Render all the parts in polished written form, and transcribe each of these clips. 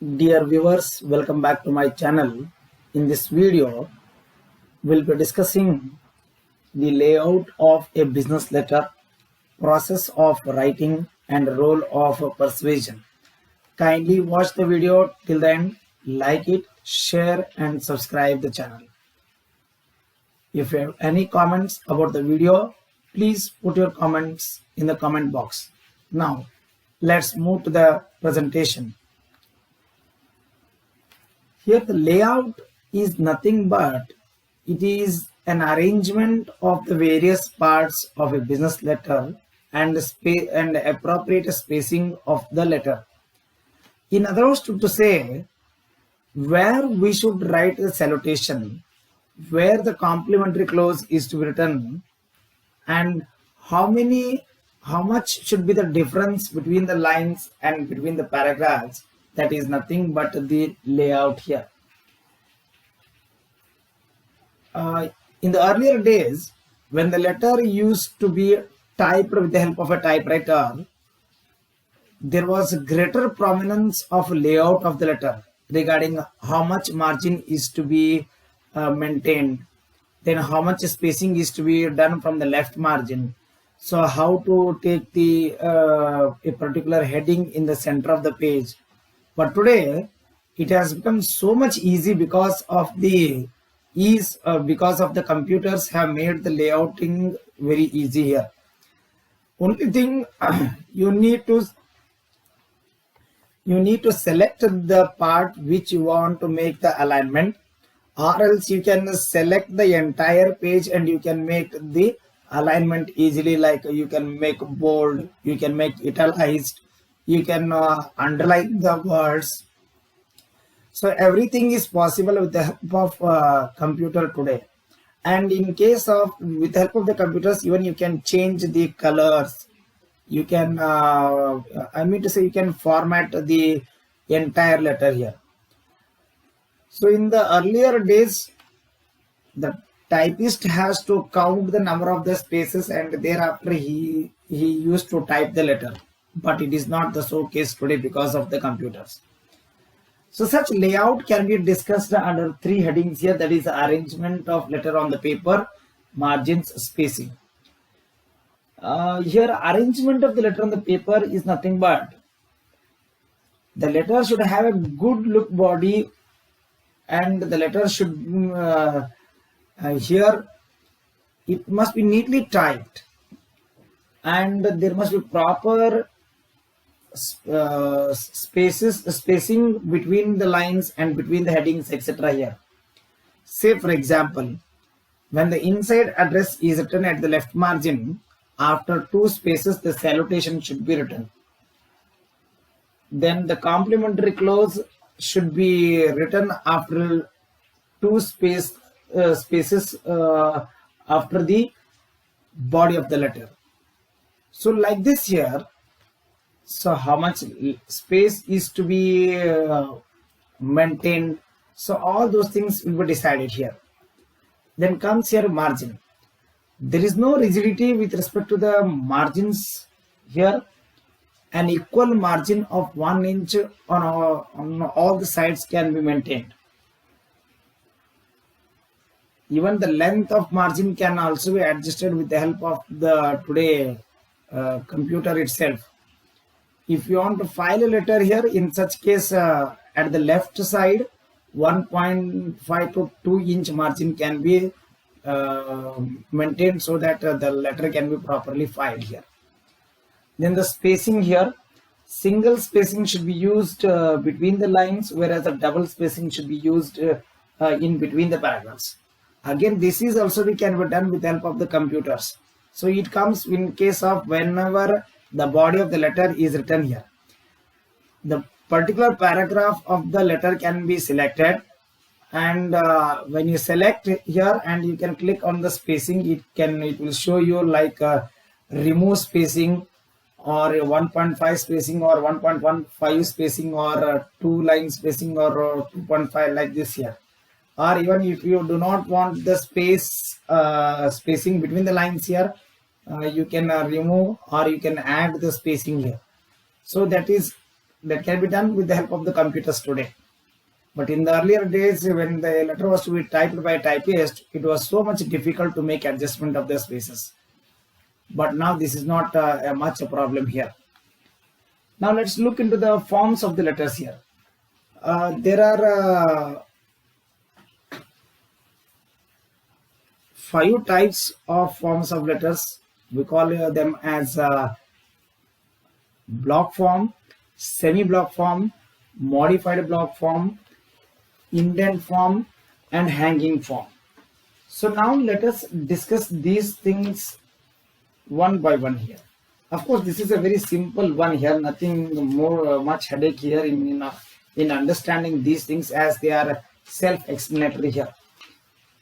Dear viewers, welcome back to my channel. In this video, we'll be discussing the layout of a business letter, process of writing, and role of persuasion. Kindly watch the video till the end, like it, share, and subscribe the channel. If you have any comments about the video, please put your comments in the comment box. Now, let's move to the presentation. Here the layout is nothing but it is an arrangement of the various parts of a business letter and appropriate spacing of the letter. In other words, to say where we should write the salutation, where the complimentary clause is to be written, and how much should be the difference between the lines and between the paragraphs. That is nothing but the layout here. In the earlier days, when the letter used to be typed with the help of a typewriter, there was a greater prominence of layout of the letter regarding how much margin is to be maintained, then how much spacing is to be done from the left margin. So how to take the a particular heading in the center of the page. But today it has become so much easy because of the because of the computers have made the layouting very easy here. Only thing you need to select the part which you want to make the alignment, or else you can select the entire page and you can make the alignment easily. Like you can make bold, you can make italicized, you can underline the words. So everything is possible with the help of computer today. And in case of with the help of the computers, even you can change the colors. You can you can format the entire letter here. So in the earlier days, the typist has to count the number of the spaces and thereafter he used to type the letter. But it is not the so case today because of the computers. So such layout can be discussed under three headings here, that is arrangement of letter on the paper, margins, spacing. Here arrangement of the letter on the paper is nothing but the letter should have a good look body, and the letter should here it must be neatly typed, and there must be proper spacing between the lines and between the headings, etc. here. Say for example, when the inside address is written at the left margin, after two spaces the salutation should be written. Then the complimentary clause should be written after two spaces after the body of the letter. So like this here. So how much space is to be maintained. So all those things will be decided here. Then comes here margin. There is no rigidity with respect to the margins here. An equal margin of 1 inch on all the sides can be maintained. Even the length of margin can also be adjusted with the help of the today computer itself. If you want to file a letter here, in such case at the left side 1.5 to 2 inch margin can be maintained so that the letter can be properly filed here. Then the spacing here, single spacing should be used between the lines, whereas a double spacing should be used in between the paragraphs. Again, this is also can be done with the help of the computers. So it comes in case of whenever the body of the letter is written here. The particular paragraph of the letter can be selected, and when you select here and you can click on the spacing, it will show you like remove spacing or 1.5 spacing or 1.15 spacing or 2 line spacing or 2.5 like this here. Or even if you do not want the spacing between the lines here, you can remove or you can add the spacing here. So that is that can be done with the help of the computers today. But in the earlier days, when the letter was to be typed by a typist, it was so much difficult to make adjustment of the spaces. But now this is not much a problem here. Now let's look into the forms of the letters here. There are 5 types of forms of letters. We call them as block form, semi-block form, modified block form, indent form, and hanging form. So now let us discuss these things one by one here. Of course, this is a very simple one here, nothing more much headache here in understanding these things, as they are self-explanatory here.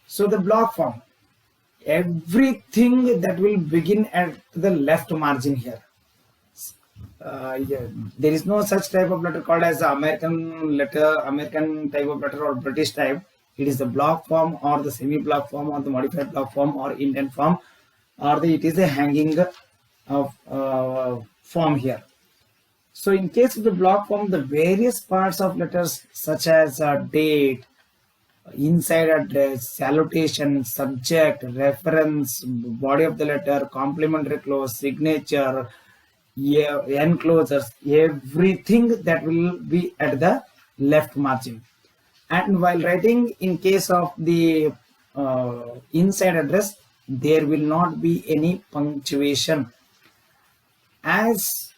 So the block form, everything that will begin at the left margin here. There is no such type of letter called as American letter, American type of letter, or British type. It is the block form, or the semi-block form, or the modified block form, or indent form, or it is a hanging form here. So in case of the block form, the various parts of letters such as date, inside address, salutation, subject, reference, body of the letter, complementary clause, signature, enclosures, everything that will be at the left margin. And while writing, in case of the inside address, there will not be any punctuation, as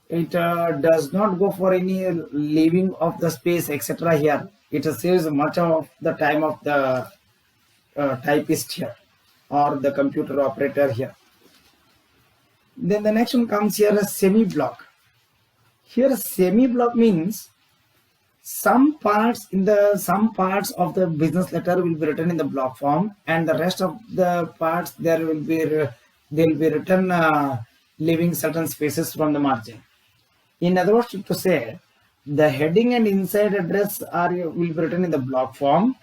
it does not go for any leaving of the space, etc. here. It saves much of the time of the typist here, or the computer operator here. Then the next one comes here as semi-block. Here semi-block means some parts of the business letter will be written in the block form, and the rest of the parts they'll be written leaving certain spaces from the margin. In other words, to say, the heading and inside address will be written in the block form,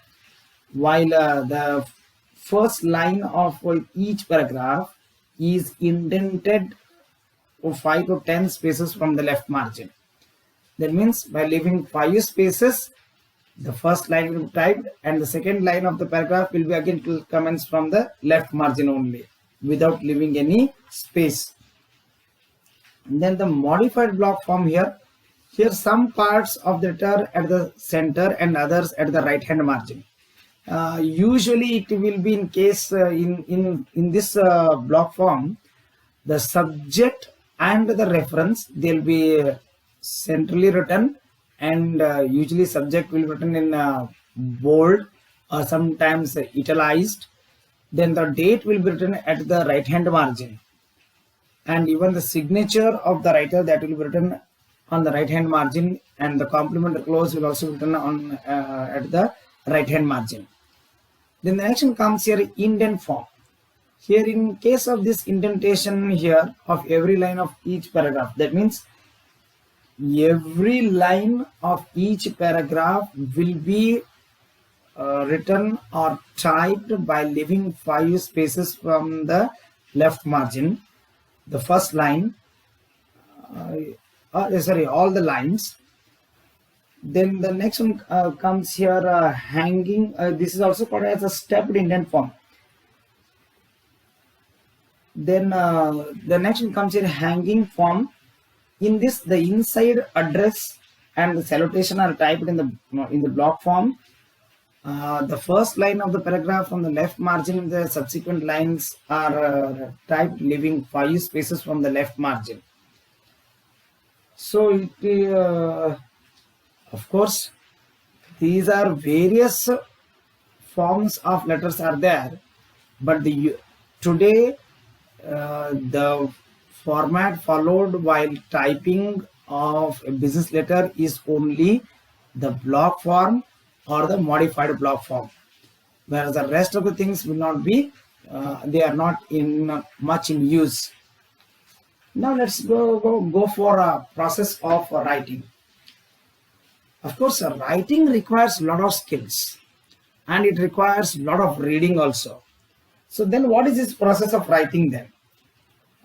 while the first line of each paragraph is indented 5 to 10 spaces from the left margin. That means by leaving 5 spaces, the first line will be typed, and the second line of the paragraph will be again to commence from the left margin only, without leaving any space. And then the modified block form here some parts of the letter at the center and others at the right hand margin. Usually it will be in case in this block form, the subject and the reference, they'll be centrally written, and usually subject will be written in bold or sometimes italicized. Then the date will be written at the right hand margin, and even the signature of the writer, that will be written on the right hand margin, and the complementary clause will also be written on at the right hand margin. Then the next one comes here, indent form. Here in case of this indentation here of every line of each paragraph, that means every line of each paragraph will be written or typed by leaving 5 spaces from the left margin. The first line, all the lines. Then the next one comes here, hanging. This is also called as a stepped indent form. Then the next one comes here, hanging form. In this, the inside address and the salutation are typed in the block form. The first line of the paragraph from the left margin, the subsequent lines are typed leaving 5 spaces from the left margin. So of course, these are various forms of letters are there, but today the format followed while typing of a business letter is only the block form or the modified block form, whereas the rest of the things will not be, they are not much in use. Now let's go for a process of writing. Of course, writing requires a lot of skills, and it requires a lot of reading also. So then what is this process of writing then?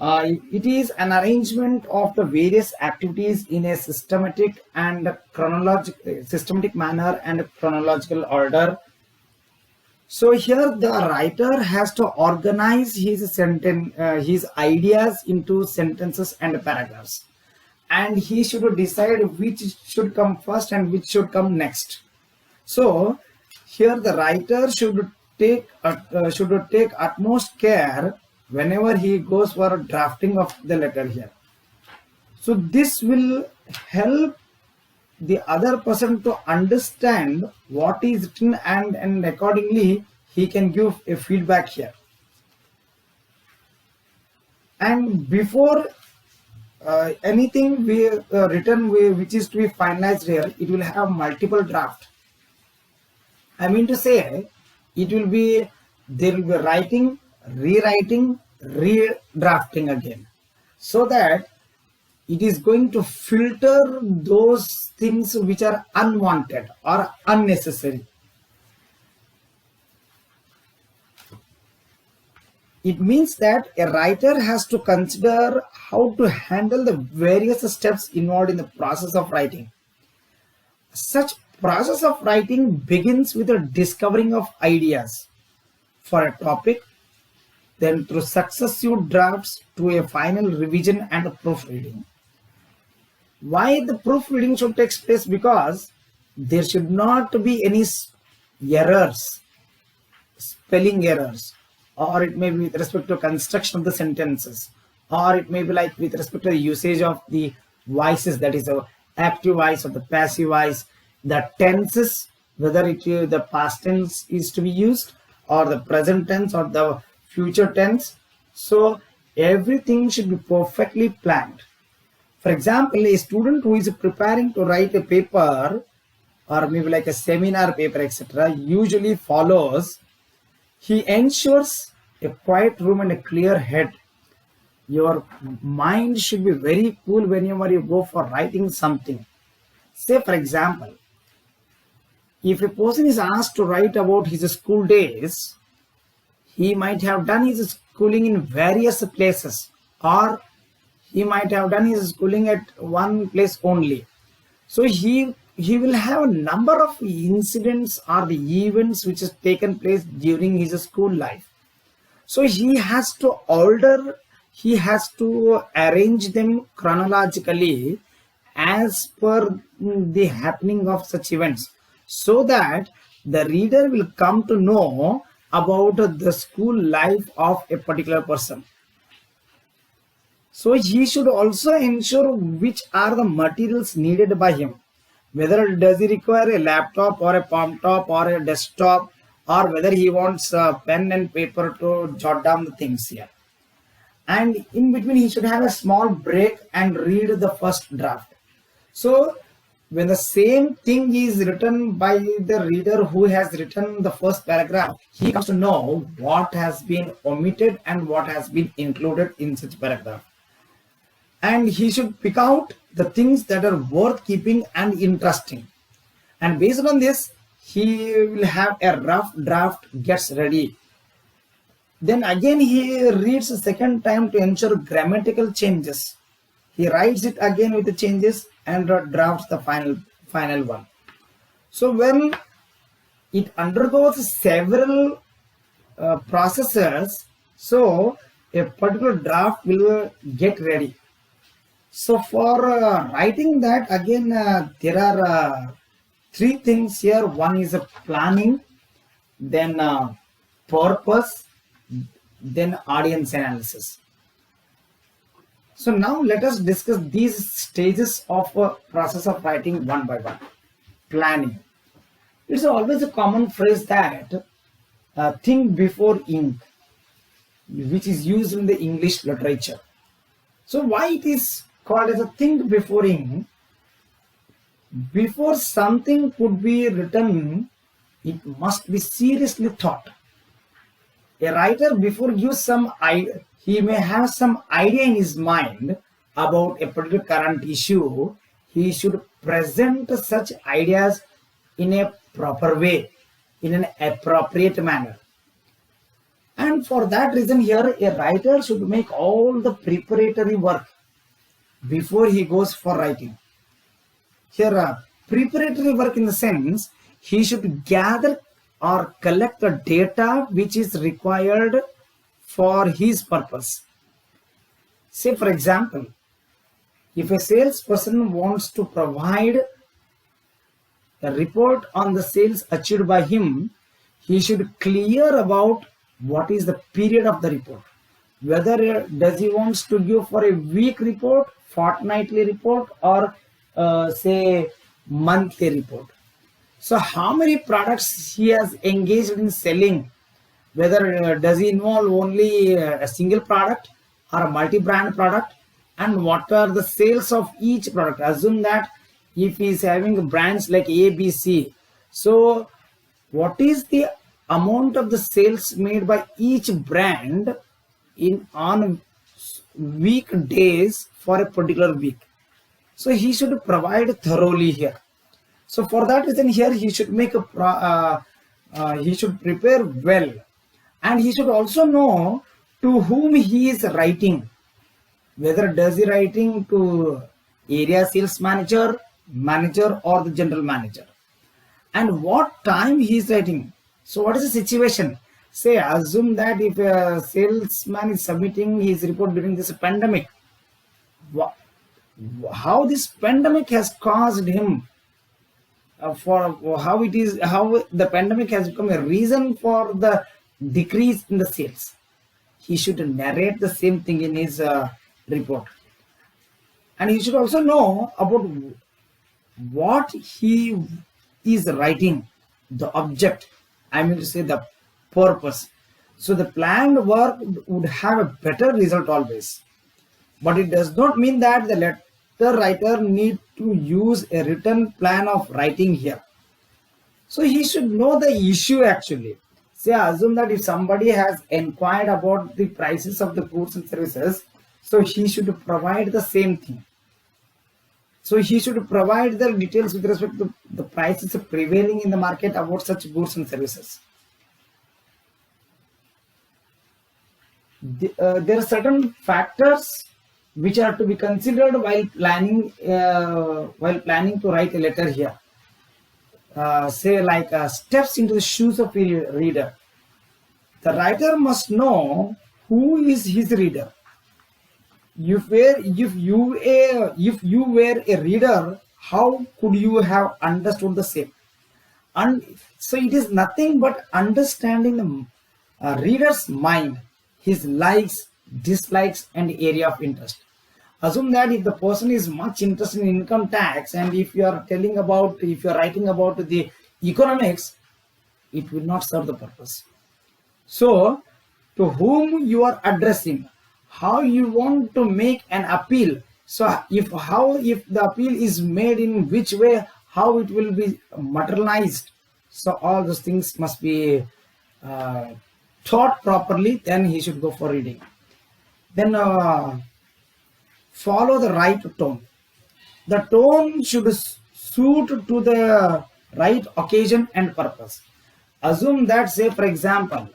It is an arrangement of the various activities in a systematic manner and chronological order. So here the writer has to organize his ideas into sentences and paragraphs, and he should decide which should come first and which should come next. So here the writer should take utmost care whenever he goes for a drafting of the letter here. So this will help the other person to understand what is written, and accordingly he can give a feedback here. And before anything written which is to be finalized here, it will have multiple draft. I mean to say, there will be writing, rewriting, redrafting again, so that it is going to filter those things which are unwanted or unnecessary. It means that a writer has to consider how to handle the various steps involved in the process of writing. Such process of writing begins with the discovering of ideas for a topic, then through successive drafts to a final revision and proofreading. Why the proofreading should take place? Because there should not be any errors, spelling errors, or it may be with respect to construction of the sentences, or it may be like with respect to the usage of the voices, that is the active voice or the passive voice, the tenses, whether the past tense is to be used or the present tense or the future tense. So everything should be perfectly planned. For example, a student who is preparing to write a paper or maybe like a seminar paper, etc., usually follows, he ensures a quiet room and a clear head. Your mind should be very cool whenever you go for writing something. Say for example, if a person is asked to write about his school days, he might have done his schooling in various places, or he might have done his schooling at one place only. So he will have a number of incidents or the events which has taken place during his school life. So he has to arrange them chronologically as per the happening of such events, so that the reader will come to know about the school life of a particular person. So he should also ensure which are the materials needed by him, whether does he require a laptop or a palm top or a desktop, or whether he wants a pen and paper to jot down the things here. And in between he should have a small break and read the first draft. So when the same thing is written by the reader who has written the first paragraph, he comes to know what has been omitted and what has been included in such paragraph. And he should pick out the things that are worth keeping and interesting. And based on this, he will have a rough draft gets ready. Then again he reads a second time to ensure grammatical changes. He writes it again with the changes and drafts the final one. So when it undergoes several processes, so a particular draft will get ready. So for writing that, again there are three things here. One is planning, then purpose, then audience analysis. So now let us discuss these stages of a process of writing one by one. Planning. It's always a common phrase that think before ink, which is used in the English literature. So why it is called as a think before ink? Before something could be written, it must be seriously thought. A writer, before gives some idea, he may have some idea in his mind about a particular current issue. He should present such ideas in a proper way, in an appropriate manner. And for that reason here, a writer should make all the preparatory work before he goes for writing. Here, preparatory work in the sense, he should gather or collect the data which is required for his purpose. Say for example, if a salesperson wants to provide a report on the sales achieved by him, he should clear about what is the period of the report. Whether does he wants to give for a week report, fortnightly report, or say monthly report. So how many products he has engaged in selling, whether does he involve only a single product or a multi-brand product, and what are the sales of each product. Assume that if he is having brands like ABC, so what is the amount of the sales made by each brand on weekdays for a particular week. So he should provide thoroughly here. So for that reason here, he should make he should prepare well, and he should also know to whom he is writing. Whether does he writing to area sales manager, or the general manager, and what time he is writing. So what is the situation? Say assume that if a salesman is submitting his report during this pandemic, how this pandemic has caused him, how the pandemic has become a reason for the decrease in the sales. He should narrate the same thing in his report, and he should also know about what he is writing, the object, I mean to say the purpose. So the planned work would have a better result always, but it does not mean that the letter writer need to use a written plan of writing here. So he should know the issue actually. Say assume that if somebody has inquired about the prices of the goods and services, so he should provide the same thing. So he should provide the details with respect to the prices prevailing in the market about such goods and services. There are certain factors which are to be considered while planning to write a letter here. Say like steps into the shoes of a reader. The writer must know who is his reader. If you were a reader, how could you have understood the same? And so it is nothing but understanding the reader's mind, his likes, dislikes, and area of interest. Assume that if the person is much interested in income tax, and if you are writing about the economics, it will not serve the purpose. So to whom you are addressing, how you want to make an appeal. So if the appeal is made in which way, how it will be materialized. So all those things must be taught properly, then he should go for reading. Then follow the right tone. The tone should suit to the right occasion and purpose. Assume that, say for example,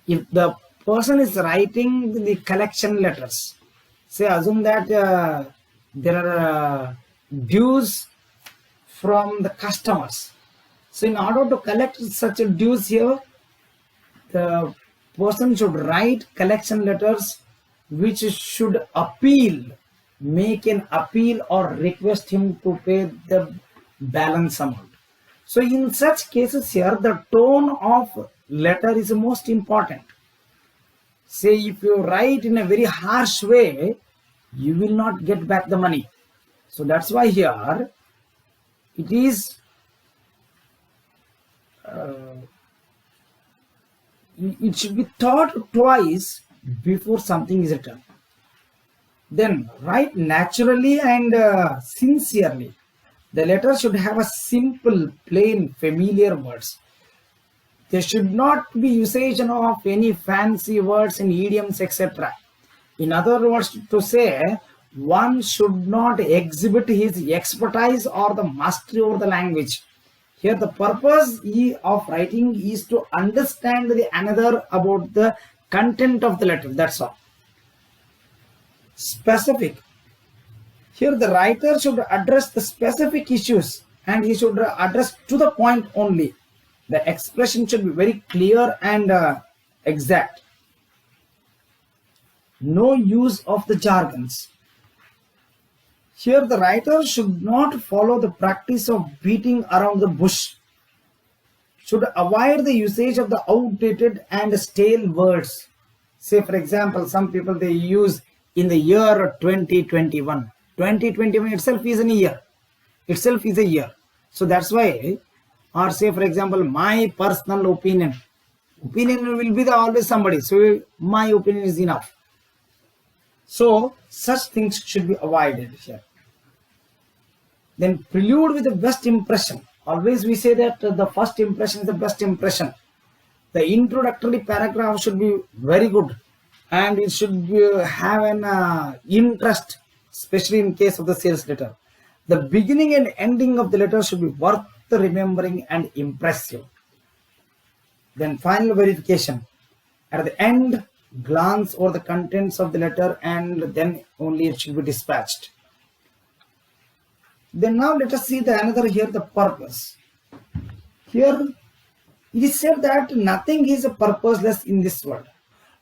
if the person is writing the collection letters, say assume that there are dues from the customers. So in order to collect such a dues here, the person should write collection letters which should make an appeal or request him to pay the balance amount. So in such cases here, the tone of letter is most important. Say if you write in a very harsh way, you will not get back the money. So that's why here it is it should be thought twice before something is written. Then write naturally and sincerely. The letter should have a simple, plain, familiar words. There should not be usage of any fancy words and idioms, etc. In other words to say, one should not exhibit his expertise or the mastery over the language. Here the purpose of writing is to understand the another about the content of the letter. That's all. Specific. Here the writer should address the specific issues and he should address to the point only. The expression should be very clear and exact. No use of the jargons. Here the writer should not follow the practice of beating around the bush. Should avoid the usage of the outdated and stale words. Say for example, some people they use in the year 2021. 2021 itself is a year. Itself is a year. So that's why, or say for example, my personal opinion. Opinion will be the always somebody. So my opinion is enough. So such things should be avoided here. Then prelude with the best impression. Always we say that the first impression is the best impression. The introductory paragraph should be very good and it should have an interest, especially in case of the sales letter. The beginning and ending of the letter should be worth remembering and impressive. Then final verification. At the end, glance over the contents of the letter and then only it should be dispatched. Then now let us see the another here, the purpose. Here it is said that nothing is purposeless in this world.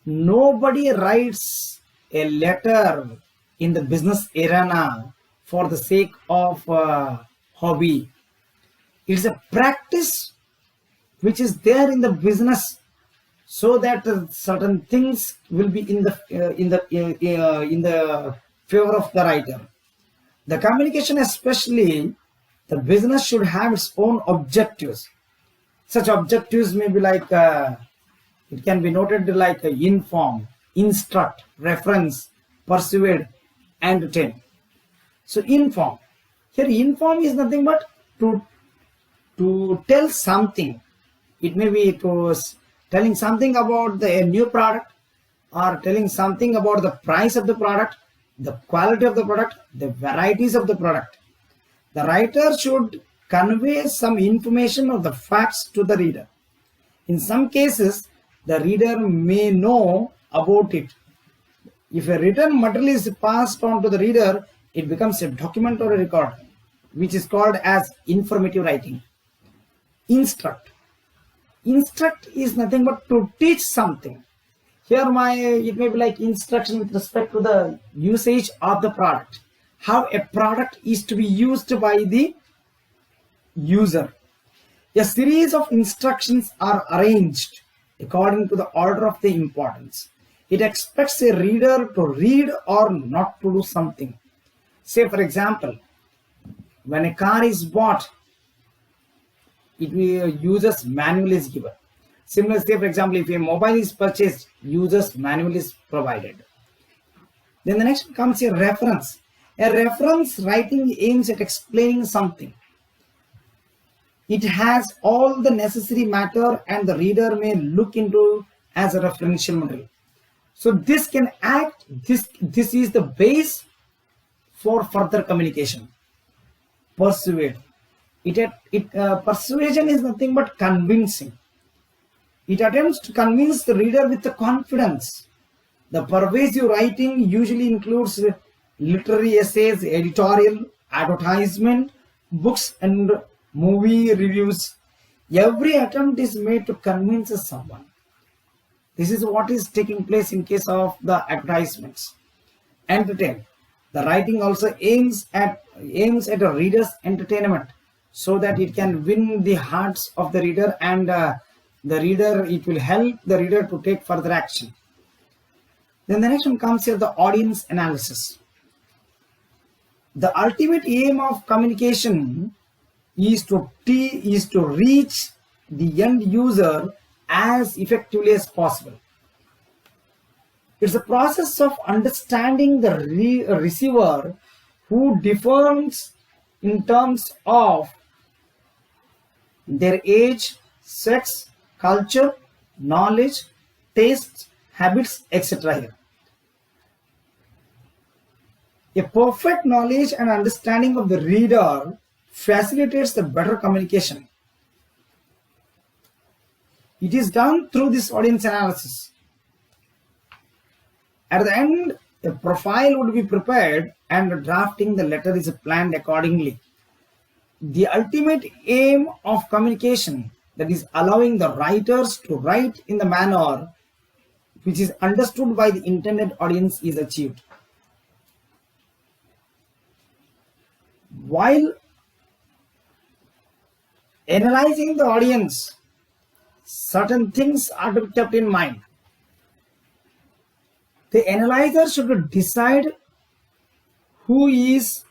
Nobody writes a letter in the business arena for the sake of hobby. It is a practice which is there in the business so that certain things will be in the favor of the writer. The communication, especially the business, should have its own objectives. Such objectives may be like it can be noted like inform, instruct, reference, persuade, entertain. So inform. Here inform is nothing but to tell something. It may be telling something about a new product or telling something about the price of the product, the quality of the product, the varieties of the product. The writer should convey some information of the facts to the reader. In some cases, the reader may know about it. If a written material is passed on to the reader, it becomes a document or a record, which is called as informative writing. Instruct. Instruct is nothing but to teach something. Here it may be like instruction with respect to the usage of the product. How a product is to be used by the user. A series of instructions are arranged according to the order of the importance. It expects a reader to read or not to do something. Say for example, when a car is bought, it uses manual is given. Similarly, say for example, if a mobile is purchased, user's manual is provided. Then the next comes a reference. A reference writing aims at explaining something. It has all the necessary matter and the reader may look into as a referential material. So this can act, this is the base for further communication. Persuade. Persuasion is nothing but convincing. It attempts to convince the reader with the confidence. The persuasive writing usually includes literary essays, editorial, advertisement, books and movie reviews. Every attempt is made to convince someone. This is what is taking place in case of the advertisements. Entertain. The writing also aims at a reader's entertainment so that it can win the hearts of the reader and it will help the reader to take further action. Then the next one comes here, the audience analysis. The ultimate aim of communication is to reach the end user as effectively as possible. It's a process of understanding the receiver who differs in terms of their age, sex, culture, knowledge, tastes, habits, etc. here. A perfect knowledge and understanding of the reader facilitates the better communication. It is done through this audience analysis. At the end, a profile would be prepared and drafting the letter is planned accordingly. The ultimate aim of communication, that is allowing the writers to write in the manner which is understood by the intended audience, is achieved. While analyzing the audience, certain things are to be kept in mind. The analyzer should decide who is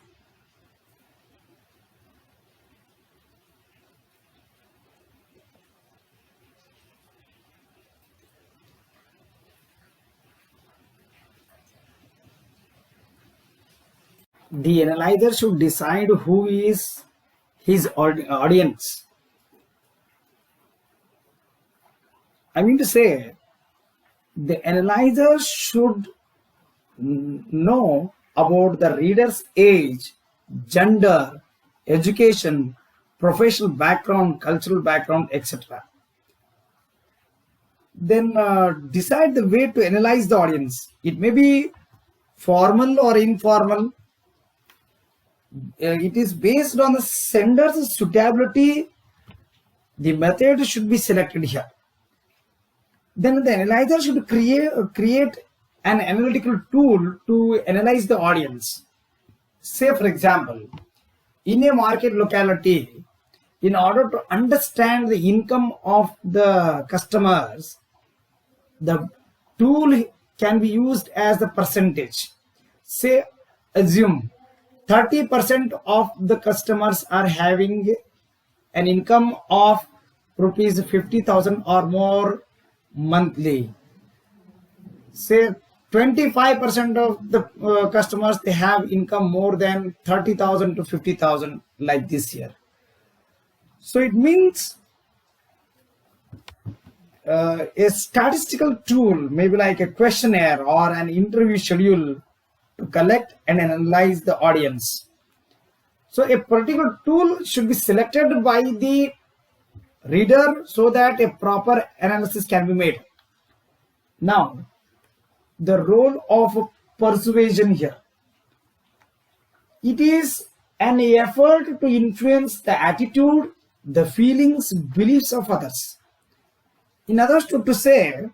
his audience. I mean to say, the analyzer should know about the reader's age, gender, education, professional background, cultural background, etc. Then decide the way to analyze the audience. It may be formal or informal. It is based on the sender's suitability. The method should be selected here. Then the analyzer should create an analytical tool to analyze the audience. Say, for example, in a market locality, in order to understand the income of the customers, the tool can be used as the percentage. Say, assume 30% of the customers are having an income of rupees 50,000 or more monthly. Say 25% of the customers, they have income more than 30,000 to 50,000, like this year. So it means a statistical tool, maybe like a questionnaire or an interview schedule, to collect and analyze the audience. So a particular tool should be selected by the reader so that a proper analysis can be made. Now, the role of persuasion here. It is an effort to influence the attitude, the feelings, beliefs of others. In others, to say,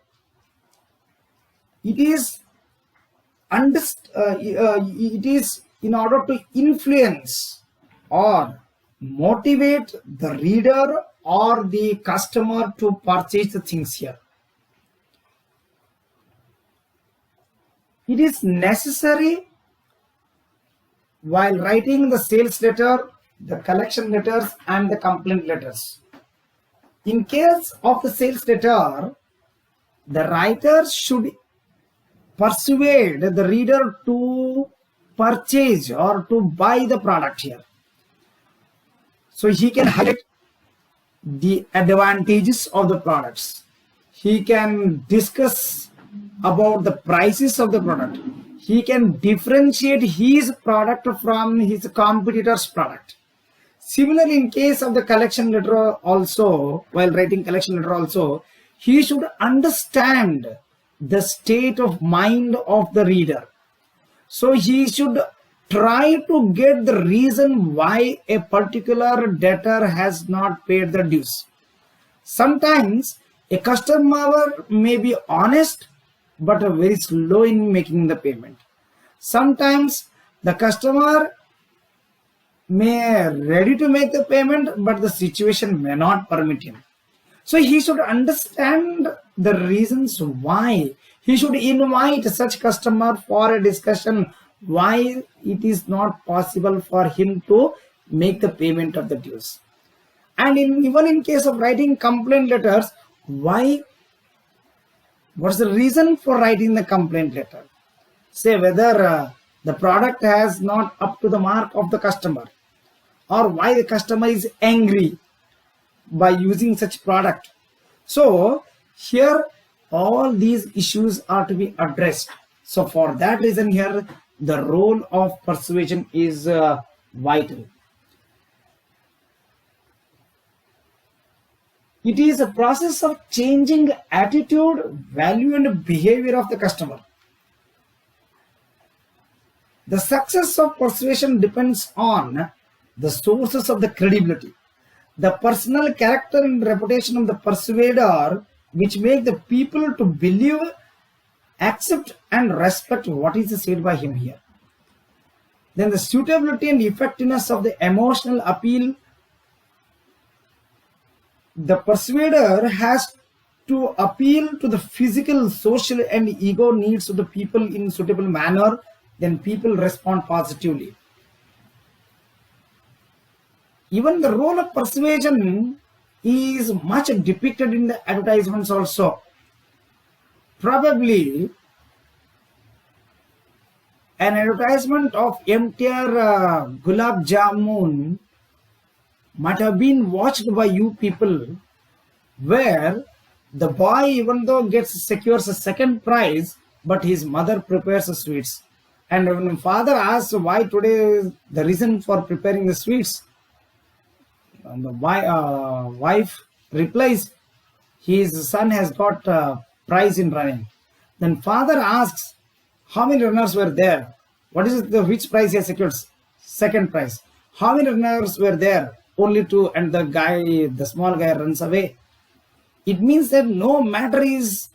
it is in order to influence or motivate the reader or the customer to purchase the things here. It is necessary while writing the sales letter, the collection letters, and the complaint letters. In case of the sales letter, the writer should persuade the reader to purchase or to buy the product here. So he can highlight the advantages of the products. He can discuss about the prices of the product. He can differentiate his product from his competitor's product. Similarly, in case of the collection letter also, while writing collection letter also, he should understand the state of mind of the reader. So he should try to get the reason why a particular debtor has not paid the dues. Sometimes a customer may be honest but very slow in making the payment. Sometimes the customer may ready to make the payment, but the situation may not permit him. So he should understand the reasons why. He should invite such customer for a discussion why it is not possible for him to make the payment of the dues. And even in case of writing complaint letters, what's the reason for writing the complaint letter? Say whether the product has not up to the mark of the customer, or why the customer is angry by using such product. So here all these issues are to be addressed. So for that reason here the role of persuasion is vital. It is a process of changing attitude, value, and behavior of the customer. The success of persuasion depends on the sources of the credibility, the personal character and reputation of the persuader, which make the people to believe, accept, and respect what is said by him here. Then the suitability and effectiveness of the emotional appeal. The persuader has to appeal to the physical, social, and ego needs of the people in suitable manner. Then people respond positively. Even the role of persuasion is much depicted in the advertisements also. Probably an advertisement of MTR Gulab Jamun might have been watched by you people, where the boy, even though secures a second prize, but his mother prepares the sweets. And when father asks why today, the reason for preparing the sweets, and the wife replies, his son has got a prize in running. Then father asks, how many runners were there? What is which prize he has secured? Second prize. How many runners were there? Only 2. And the small guy runs away. It means that no matter is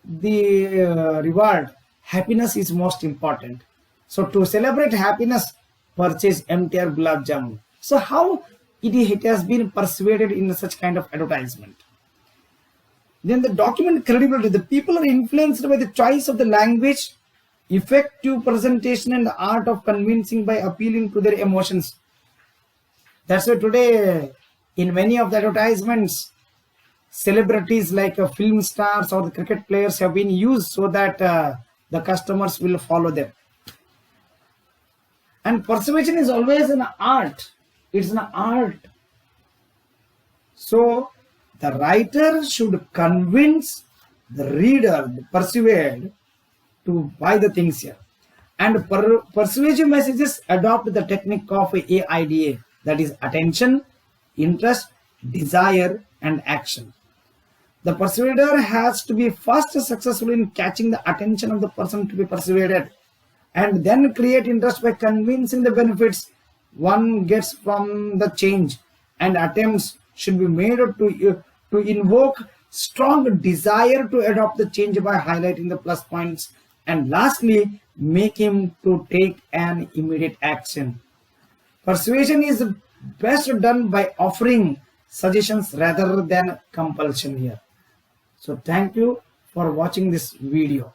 the reward, happiness is most important. So to celebrate happiness, purchase MTR Gulab Jamun. So how it has been persuaded in such kind of advertisement. Then the document credibility. The people are influenced by the choice of the language, effective presentation, and the art of convincing by appealing to their emotions. That's why today in many of the advertisements, celebrities like film stars or the cricket players have been used so that the customers will follow them. And persuasion is always an art. It's an art. So the writer should convince the reader, persuade to buy the things here. And persuasive messages adopt the technique of AIDA, that is attention, interest, desire, and action. The persuader has to be first successful in catching the attention of the person to be persuaded, and then create interest by convincing the benefits one gets from the change, and attempts should be made to invoke strong desire to adopt the change by highlighting the plus points, and lastly make him to take an immediate action. Persuasion is best done by offering suggestions rather than compulsion here. So thank you for watching this video.